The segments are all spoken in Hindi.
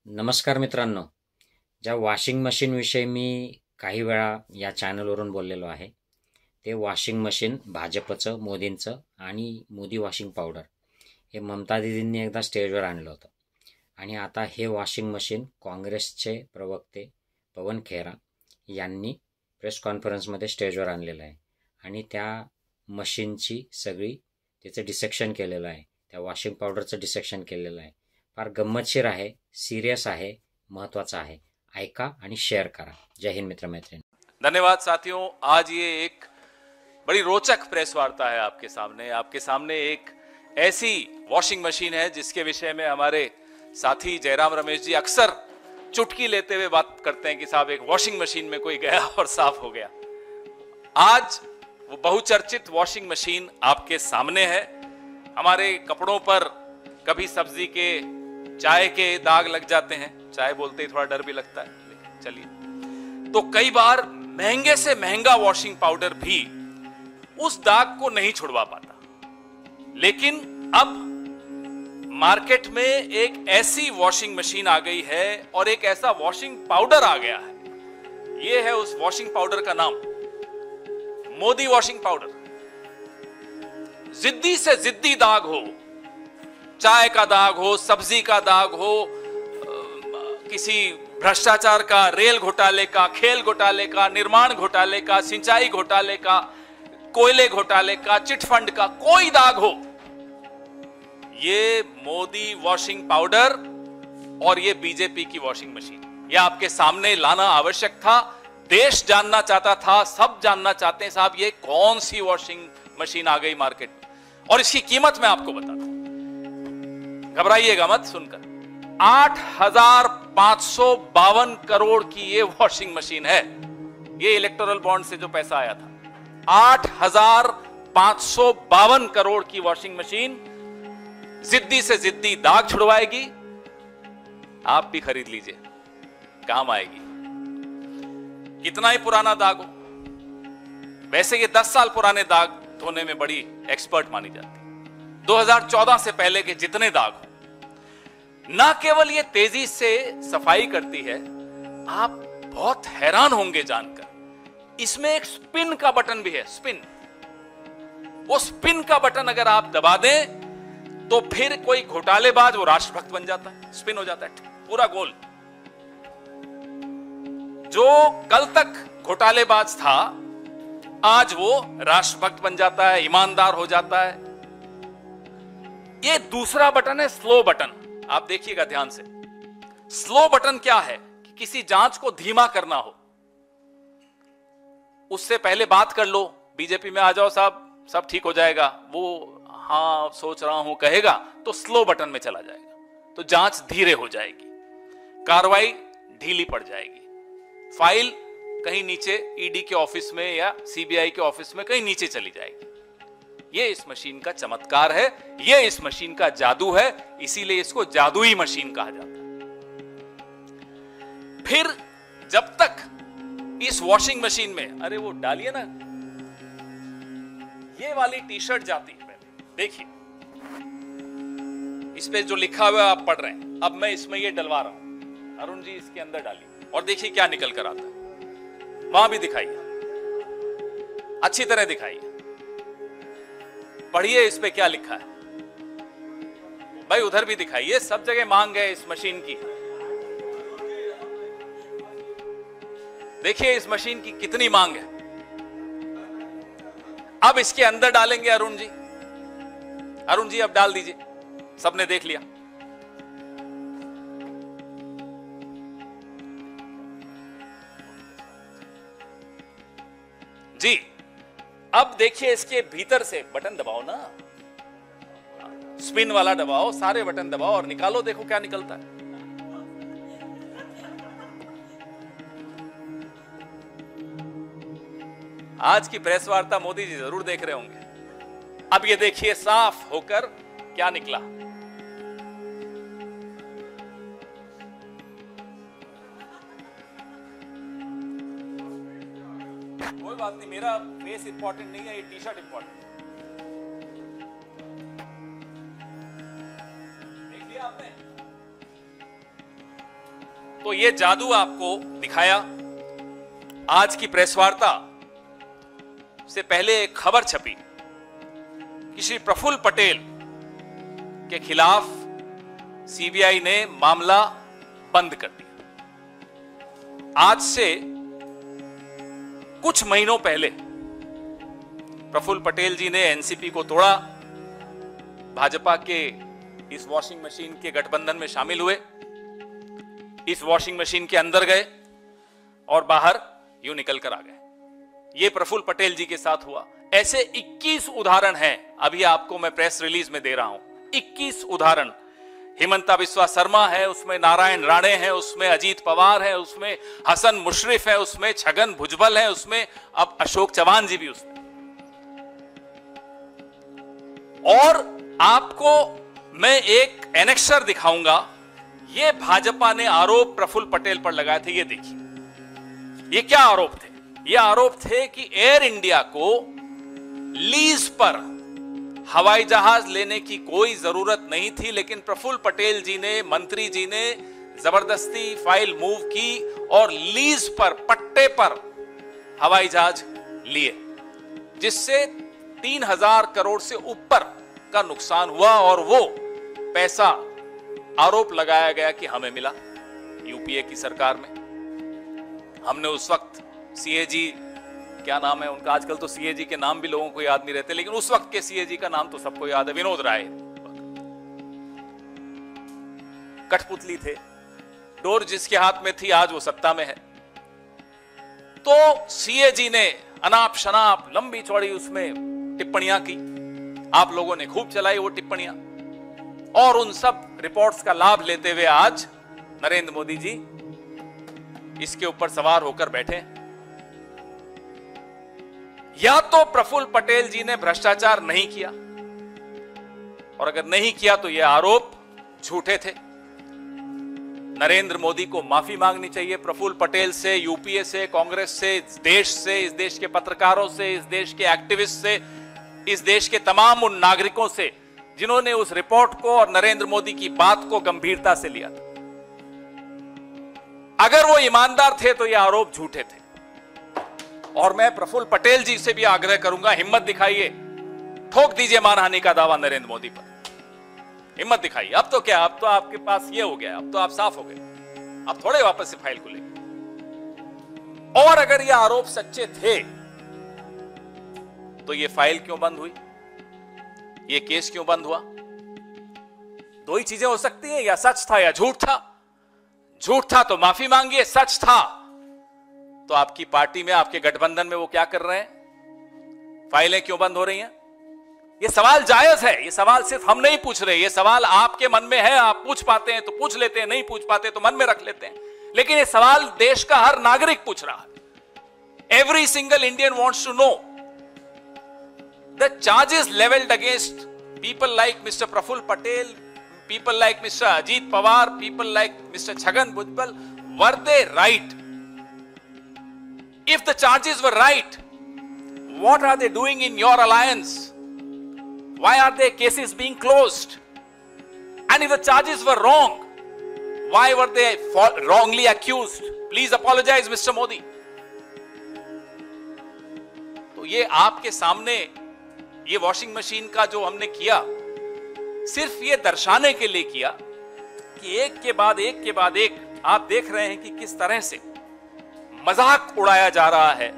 नमस्कार मित्रांनो. ज्या वॉशिंग मशीनविषयी मी काही वेळा या चॅनलवरून बोललेलो आहे, ते वॉशिंग मशीन भाजपचं, मोदींचं आणि मोदी वॉशिंग पावडर हे ममता दीदींनी एकदा स्टेजवर आणलं होतं. आणि आता हे वॉशिंग मशीन काँग्रेसचे प्रवक्ते पवन खेरा यांनी प्रेस कॉन्फरन्समध्ये स्टेजवर आणलेलं आहे. आणि त्या मशीनची त्याचं डिसेक्शन केलेलं आहे, त्या वॉशिंग पावडरचं डिसेक्शन केलेलं आहे. फार गंमतशीर आहे, सिरियस आहे, महत्वाचं आहे. ऐका आणि शेअर करा. जय हिंद मित्र मैत्रिणी. धन्यवाद साथियों. आज ये एक बड़ी रोचक प्रेस वार्ता है आपके सामने एक ऐसी वॉशिंग मशीन है जिसके विषय में हमारे साथी जयराम रमेश जी अक्सर चुटकी लेते हुए बात करते हैं कि साहब एक वॉशिंग मशीन में कोई गया और साफ हो गया. आज वो बहुचर्चित वॉशिंग मशीन आपके सामने है. हमारे कपड़ों पर कभी सब्जी के, चाय के दाग लग जाते हैं. चाय बोलते ही थोड़ा डर भी लगता है, लेकिन चलिए. तो कई बार महंगे से महंगा वॉशिंग पाउडर भी उस दाग को नहीं छुड़वा पाता. लेकिन अब मार्केट में एक ऐसी वॉशिंग मशीन आ गई है और एक ऐसा वॉशिंग पाउडर आ गया है. यह है उस वॉशिंग पाउडर का नाम, मोदी वॉशिंग पाउडर. जिद्दी से जिद्दी दाग हो, चाय का दाग हो, सब्जी का दाग हो, किसी भ्रष्टाचार का, रेल घोटाले का, खेल घोटाले का, निर्माण घोटाले का, सिंचाई घोटाले का, कोयले घोटाले का, चिटफंड का, कोई दाग हो, ये मोदी वॉशिंग पाउडर और ये बीजेपी की वॉशिंग मशीन, ये आपके सामने लाना आवश्यक था. देश जानना चाहता था, सब जानना चाहते हैं साहब ये कौन सी वॉशिंग मशीन आ गई मार्केट में. और इसकी कीमत मैं आपको बताता हूं, घबराइएगा मत सुनकर. 8,552 करोड़ की ये वॉशिंग मशीन है. ये इलेक्टोरल बॉन्ड से जो पैसा आया था, 8,552 करोड़ की वॉशिंग मशीन जिद्दी से जिद्दी दाग छुड़वाएगी. आप भी खरीद लीजिए, काम आएगी. कितना ही पुराना दाग हो, वैसे ये 10 साल पुराने दाग धोने में बड़ी एक्सपर्ट मानी जाती है. 2014 से पहले के जितने दाग हो, ना केवल ये तेजी से सफाई करती है, आप बहुत हैरान होंगे जानकर, इसमें एक स्पिन का बटन भी है. स्पिन, वो स्पिन का बटन अगर आप दबा दें तो फिर कोई घोटालेबाज वो राष्ट्रभक्त बन जाता है. स्पिन हो जाता है पूरा गोल. जो कल तक घोटालेबाज था आज वो राष्ट्रभक्त बन जाता है, ईमानदार हो जाता है. ये दूसरा बटन है, स्लो बटन. आप देखिएगा ध्यान से. स्लो बटन क्या है कि किसी जांच को धीमा करना हो, उससे पहले बात कर लो, बीजेपी में आ जाओ साहब, सब ठीक हो जाएगा, वो हाँ सोच रहा हूं कहेगा तो स्लो बटन में चला जाएगा, तो जांच धीरे हो जाएगी, कार्रवाई ढीली पड़ जाएगी, फाइल कहीं नीचे ईडी के ऑफिस में या सीबीआई के ऑफिस में कहीं नीचे चली जाएगी. ये इस मशीन का चमत्कार है, ये इस मशीन का जादू है, इसीलिए इसको जादुई मशीन कहा जाता है. फिर जब तक इस वॉशिंग मशीन में, अरे वो डालिए ना, ये वाली टी शर्ट जाती है, देखिए इस पे जो लिखा हुआ है आप पढ़ रहे हैं, अब मैं इसमें ये डलवा रहा हूं. अरुण जी इसके अंदर डालिए और देखिए क्या निकल कर आता है. वहां भी दिखाइए, अच्छी तरह दिखाइए, पढ़िए इस पे क्या लिखा है. भाई उधर भी दिखाइए, सब जगह मांग है इस मशीन की. देखिए इस मशीन की कितनी मांग है. अब इसके अंदर डालेंगे अरुण जी. अरुण जी अब डाल दीजिए, सबने देख लिया. जी अब देखिए इसके भीतर से बटन दबाओ ना, स्पिन वाला दबाओ, सारे बटन दबाओ और निकालो, देखो क्या निकलता है. आज की प्रेस वार्ता मोदी जी जरूर देख रहे होंगे. अब ये देखिए साफ होकर क्या निकला. कोई बात नहीं, मेरा फेस इंपॉर्टेंट नहीं है, ये टी शर्ट इंपॉर्टेंट है. देख लिया आपने. तो ये जादू आपको दिखाया। आज की प्रेस वार्ता से पहले एक खबर छपी कि श्री प्रफुल्ल पटेल के खिलाफ सीबीआई ने मामला बंद कर दिया। आज से कुछ महीनों पहले प्रफुल्ल पटेल जी ने एनसीपी को तोड़ा, भाजपा के इस वॉशिंग मशीन के गठबंधन में शामिल हुए, इस वॉशिंग मशीन के अंदर गए और बाहर यूं निकल कर आ गए। यह प्रफुल्ल पटेल जी के साथ हुआ। ऐसे 21 उदाहरण हैं, अभी आपको मैं प्रेस रिलीज में दे रहा हूं। 21 उदाहरण। हिमंता बिस्वा शर्मा है, उसमें नारायण राणे है, उसमें अजीत पवार है, उसमें हसन मुशर्रफ है, उसमें छगन भुजबल है, उसमें अब अशोक चौहान जी भी उसमें। और आपको मैं एक एनेक्सर दिखाऊंगा। यह भाजपा ने आरोप प्रफुल्ल पटेल पर लगाए थे। ये देखिए, ये क्या आरोप थे? ये आरोप थे कि एयर इंडिया को लीज पर हवाई जहाज लेने की कोई जरूरत नहीं थी, लेकिन प्रफुल्ल पटेल जी ने, मंत्री जी ने जबरदस्ती फाइल मूव की और लीज पर, पट्टे पर हवाई जहाज लिए, जिससे 3000 करोड़ से ऊपर का नुकसान हुआ। और वो पैसा आरोप लगाया गया कि हमें मिला यूपीए की सरकार में। हमने उस वक्त सीएजी, क्या नाम है उनका, आजकल तो सीएजी के नाम भी लोगों को याद नहीं रहते, लेकिन उस वक्त के सीएजी का नाम तो सबको याद है, विनोद राय। कठपुतली थे, डोर जिसके हाथ में थी आज वो सत्ता में है। तो सीएजी ने अनाप शनाप लंबी चौड़ी उसमें टिप्पणियां की। आप लोगों ने खूब चलाई वो टिप्पणियां, और उन सब रिपोर्ट्स का लाभ लेते हुए आज नरेंद्र मोदी जी इसके ऊपर सवार होकर बैठे। या तो प्रफुल्ल पटेल जी ने भ्रष्टाचार नहीं किया, और अगर नहीं किया तो यह आरोप झूठे थे। नरेंद्र मोदी को माफी मांगनी चाहिए प्रफुल्ल पटेल से, यूपीए से, कांग्रेस से, इस देश के पत्रकारों से, इस देश के एक्टिविस्ट से, इस देश के तमाम उन नागरिकों से जिन्होंने उस रिपोर्ट को और नरेंद्र मोदी की बात को गंभीरता से लिया था। अगर वो ईमानदार थे तो ये आरोप झूठे थे। और मैं प्रफुल्ल पटेल जी से भी आग्रह करूंगा, हिम्मत दिखाइए, ठोक दीजिए मानहानि का दावा नरेंद्र मोदी पर। हिम्मत दिखाइए। अब तो क्या, अब तो आपके पास ये हो गया, अब तो आप साफ हो गए, अब थोड़े वापस से फाइल खुलेगी। और अगर ये आरोप सच्चे थे तो ये फाइल क्यों बंद हुई, ये केस क्यों बंद हुआ? दो ही चीजें हो सकती हैं, या सच था या झूठ था। झूठ था तो माफी मांगिए, सच था तो आपकी पार्टी में, आपके गठबंधन में वो क्या कर रहे हैं, फाइलें क्यों बंद हो रही हैं? ये सवाल जायज है। ये सवाल सिर्फ हम नहीं पूछ रहे, ये सवाल आपके मन में है। आप पूछ पाते हैं तो पूछ लेते हैं, नहीं पूछ पाते तो मन में रख लेते हैं, लेकिन ये सवाल देश का हर नागरिक पूछ रहा है। Every single Indian wants to know the charges leveled against people like Mr. Prafull Patel, people like Mr. Ajit Pawar, people like Mr. Chhagan Bhujbal, were they right? If the charges were right, what are they doing in your alliance? Why are their cases being closed? And if the charges were wrong, why were they wrongly accused? Please apologize, Mr. Modi. तो ये आपके सामने ये वॉशिंग मशीन का जो हमने किया, सिर्फ ये दर्शाने के लिए किया कि एक के बाद एक आप देख रहे हैं कि किस तरह से मजाक उड़ाया जा रहा है।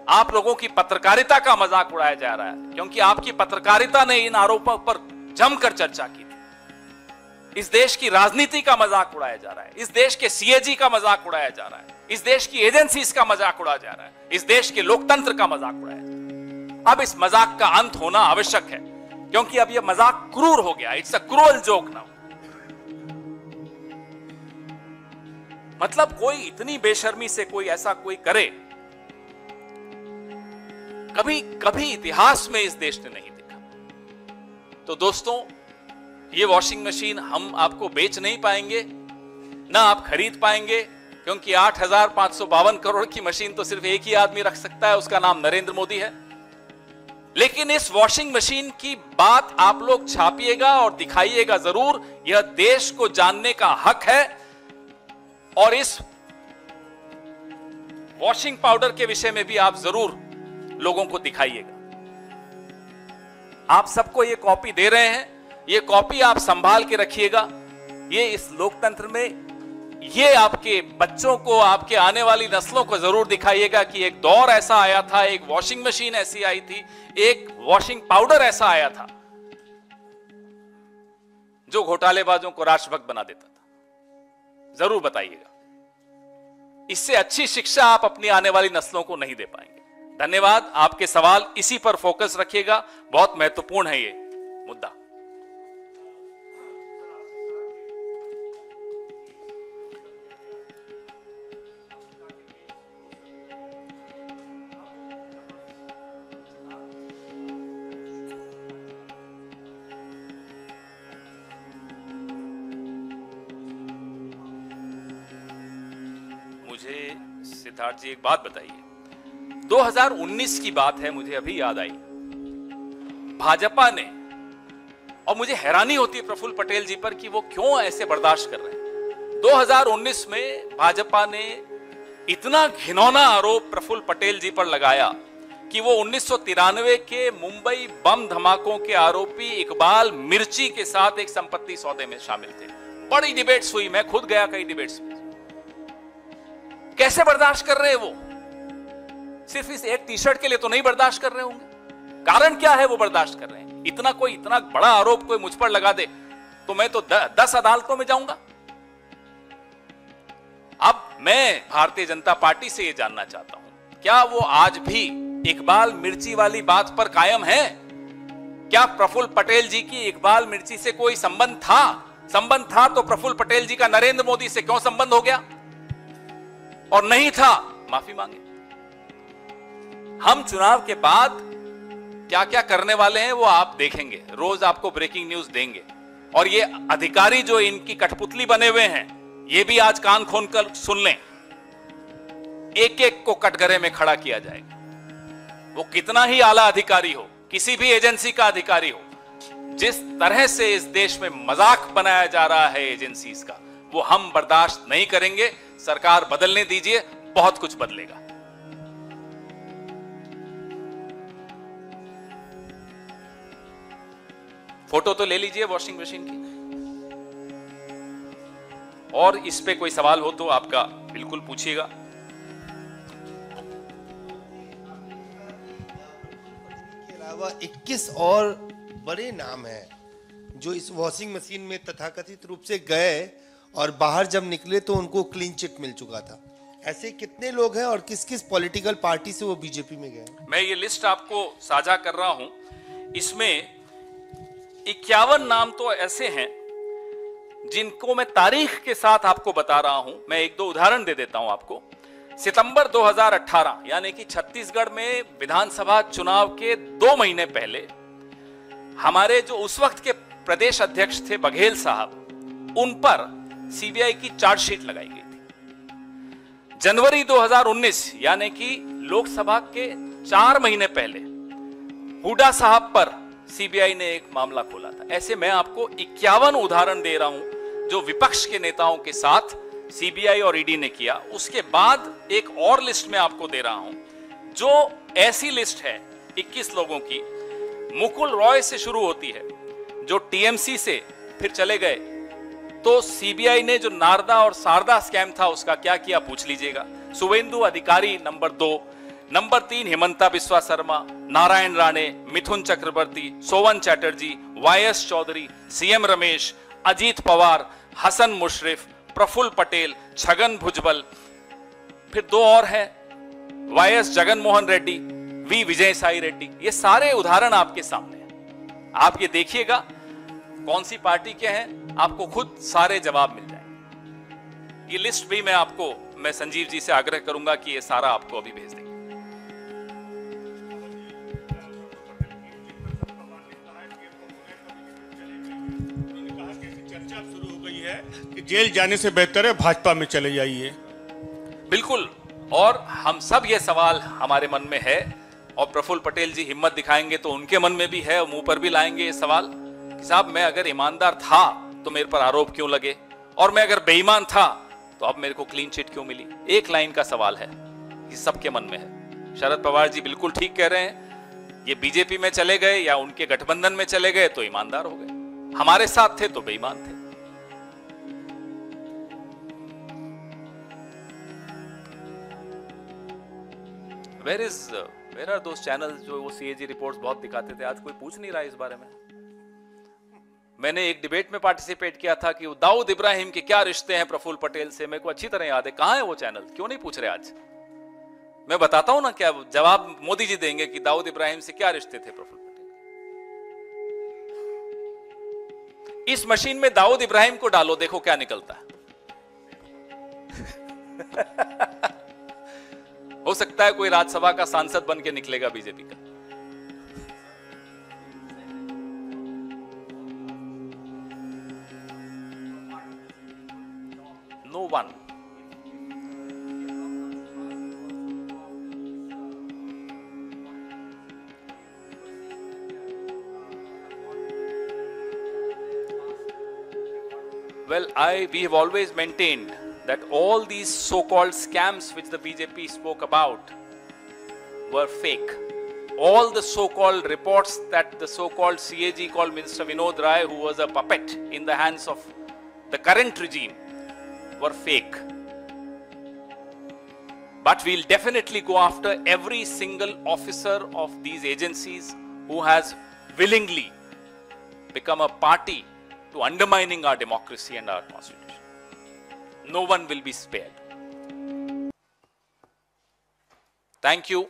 आप लोगों की पत्रकारिता का मजाक उड़ाया जा रहा है, क्योंकि आपकी पत्रकारिता ने इन आरोपों पर जमकर चर्चा की थी। इस देश की राजनीति का मजाक उड़ाया जा रहा है, इस देश के सीएजी का मजाक उड़ाया जा रहा है, इस देश की एजेंसीज का मजाक उड़ाया जा रहा है, इस देश के लोकतंत्र का मजाक उड़ाया जा रहा है। अब इस मजाक का अंत होना आवश्यक है, क्योंकि अब यह मजाक क्रूर हो गया। It's a cruel joke now. मतलब कोई इतनी बेशर्मी से कोई ऐसा कोई करे, कभी कभी इतिहास में इस देश ने नहीं देखा। तो दोस्तों, ये वॉशिंग मशीन हम आपको बेच नहीं पाएंगे, ना आप खरीद पाएंगे, क्योंकि 8,552 करोड़ की मशीन तो सिर्फ एक ही आदमी रख सकता है, उसका नाम नरेंद्र मोदी है। लेकिन इस वॉशिंग मशीन की बात आप लोग छापिएगा और दिखाइएगा जरूर। यह देश को जानने का हक है और इस वॉशिंग पाउडर के विषय में भी आप जरूर लोगों को दिखाइएगा। आप सबको ये कॉपी दे रहे हैं, ये कॉपी आप संभाल के रखिएगा। ये इस लोकतंत्र में ये आपके बच्चों को, आपके आने वाली नस्लों को जरूर दिखाइएगा कि एक दौर ऐसा आया था, एक वॉशिंग मशीन ऐसी आई थी, एक वॉशिंग पाउडर ऐसा आया था जो घोटालेबाजों को राष्ट्रभक्त बना देता था। जरूर बताइएगा। इससे अच्छी शिक्षा आप अपनी आने वाली नस्लों को नहीं दे पाएंगे। धन्यवाद। आपके सवाल इसी पर फोकस रखिएगा, बहुत महत्वपूर्ण है ये मुद्दा। मुझे सिद्धार्थ जी एक बात बताइए, 2019 की बात है, मुझे अभी याद आई। भाजपा ने, और मुझे हैरानी होती है प्रफुल्ल पटेल जी पर कि वो क्यों ऐसे बर्दाश्त कर रहे हैं। 2019 में भाजपा ने इतना घिनौना आरोप प्रफुल्ल पटेल जी पर लगाया कि वो 1993 के मुंबई बम धमाकों के आरोपी इकबाल मिर्ची के साथ एक संपत्ति सौदे में शामिल थे। बड़ी डिबेट्स हुई, मैं खुद गया कई डिबेट्स में। कैसे बर्दाश्त कर रहे हैं वो? सिर्फ इस एक टी शर्ट के लिए तो नहीं बर्दाश्त कर रहे होंगे। कारण क्या है वो बर्दाश्त कर रहे हैं? इतना बड़ा आरोप कोई मुझ पर लगा दे तो मैं तो 10 अदालतों में जाऊंगा। अब मैं भारतीय जनता पार्टी से यह जानना चाहता हूं, क्या वो आज भी इकबाल मिर्ची वाली बात पर कायम है? क्या प्रफुल्ल पटेल जी की इकबाल मिर्ची से कोई संबंध था? संबंध था तो प्रफुल्ल पटेल जी का नरेंद्र मोदी से क्यों संबंध हो गया? और नहीं था, माफी मांगे। हम चुनाव के बाद क्या क्या करने वाले हैं वो आप देखेंगे, रोज आपको ब्रेकिंग न्यूज देंगे। और ये अधिकारी जो इनकी कठपुतली बने हुए हैं, ये भी आज कान खोलकर सुन लें। एक एक को कटघरे में खड़ा किया जाएगा। वो कितना ही आला अधिकारी हो, किसी भी एजेंसी का अधिकारी हो, जिस तरह से इस देश में मजाक बनाया जा रहा है एजेंसीज का, वो हम बर्दाश्त नहीं करेंगे। सरकार बदलने दीजिए, बहुत कुछ बदलेगा। फोटो तो ले लीजिए वॉशिंग मशीन की। और इस पे कोई सवाल हो तो आपका बिल्कुल पूछिएगा। के अलावा 21 और बड़े नाम हैं जो इस वॉशिंग मशीन में तथाकथित रूप से गए और बाहर जब निकले तो उनको क्लीन चिट मिल चुका था। ऐसे कितने लोग हैं और किस किस पॉलिटिकल पार्टी से वो बीजेपी में गए? मैं ये लिस्ट आपको साझा कर रहा हूं। इसमें 51 नाम तो ऐसे हैं जिनको मैं तारीख के साथ आपको बता रहा हूं। मैं एक दो उदाहरण दे देता हूं आपको। सितंबर 2018 यानी कि छत्तीसगढ़ में विधानसभा चुनाव के 2 महीने पहले हमारे जो उस वक्त के प्रदेश अध्यक्ष थे बघेल साहब, उन पर सीबीआई की चार्जशीट लगाई गई थी। जनवरी 2019 यानी कि लोकसभा के 4 महीने पहले हुड्डा साहब पर सीबीआई ने एक मामला खोला था। ऐसे मैं आपको 51 उदाहरण दे रहा हूं जो विपक्ष के नेताओं के साथ सीबीआई और ईडी ने किया। उसके बाद एक और लिस्ट में आपको दे रहा हूं जो ऐसी लिस्ट है 21 लोगों की। मुकुल रॉय से शुरू होती है जो टीएमसी से फिर चले गए। तो सीबीआई ने जो नारदा और शारदा स्कैम था उसका क्या किया पूछ लीजिएगा। शुभेंदु अधिकारी नंबर 2, नंबर 3 हिमंता बिस्वा शर्मा, नारायण राणे, मिथुन चक्रवर्ती, सोवन चैटर्जी, वाईएस चौधरी, सीएम रमेश, अजीत पवार, हसन मुशर्रफ, प्रफुल्ल पटेल, छगन भुजबल, फिर 2 और हैं वाईएस जगन मोहन रेड्डी, वी विजय साई रेड्डी। ये सारे उदाहरण आपके सामने हैं। आप ये देखिएगा कौन सी पार्टी के हैं, आपको खुद सारे जवाब मिल जाएंगे। ये लिस्ट भी मैं संजीव जी से आग्रह करूंगा कि ये सारा आपको अभी भेज देंगे। चर्चा शुरू हो गई है कि जेल जाने से बेहतर है भाजपा में चले जाइए। बिल्कुल, और हम सब ये सवाल हमारे मन में है और प्रफुल्ल पटेल जी हिम्मत दिखाएंगे तो उनके मन में भी है और मुंह पर भी लाएंगे ये सवाल कि साहब मैं अगर ईमानदार था तो मेरे पर आरोप क्यों लगे, और मैं अगर बेईमान था तो अब मेरे को क्लीन चिट क्यों मिली? एक लाइन का सवाल है, ये सबके मन में है। शरद पवार जी बिल्कुल ठीक कह रहे हैं, ये बीजेपी में चले गए या उनके गठबंधन में चले गए तो ईमानदार हो गए, हमारे साथ थे तो बेईमान थे। Where are those channels जो वो CAG रिपोर्ट्स बहुत दिखाते थे? आज कोई पूछ नहीं रहा इस बारे में। मैंने एक डिबेट में पार्टिसिपेट किया था कि दाऊद इब्राहिम के क्या रिश्ते हैं प्रफुल्ल पटेल से, मेरे को अच्छी तरह याद है। कहां है वो चैनल? क्यों नहीं पूछ रहे आज? मैं बताता हूं ना, क्या जवाब मोदी जी देंगे कि दाऊद इब्राहिम से क्या रिश्ते थे प्रफुल्ल पटेल। इस मशीन में दाऊद इब्राहिम को डालो, देखो क्या निकलता है। हो सकता है कोई राज्यसभा का सांसद बन के निकलेगा बीजेपी का। No one. Well, we have always maintained that all these so-called scams which the BJP spoke about were fake. All the so-called reports that the so-called CAG called Minister Vinod Rai, who was a puppet in the hands of the current regime, were fake. But we'll definitely go after every single officer of these agencies who has willingly become a party to undermining our democracy and our constitution. No one will be spared. Thank you.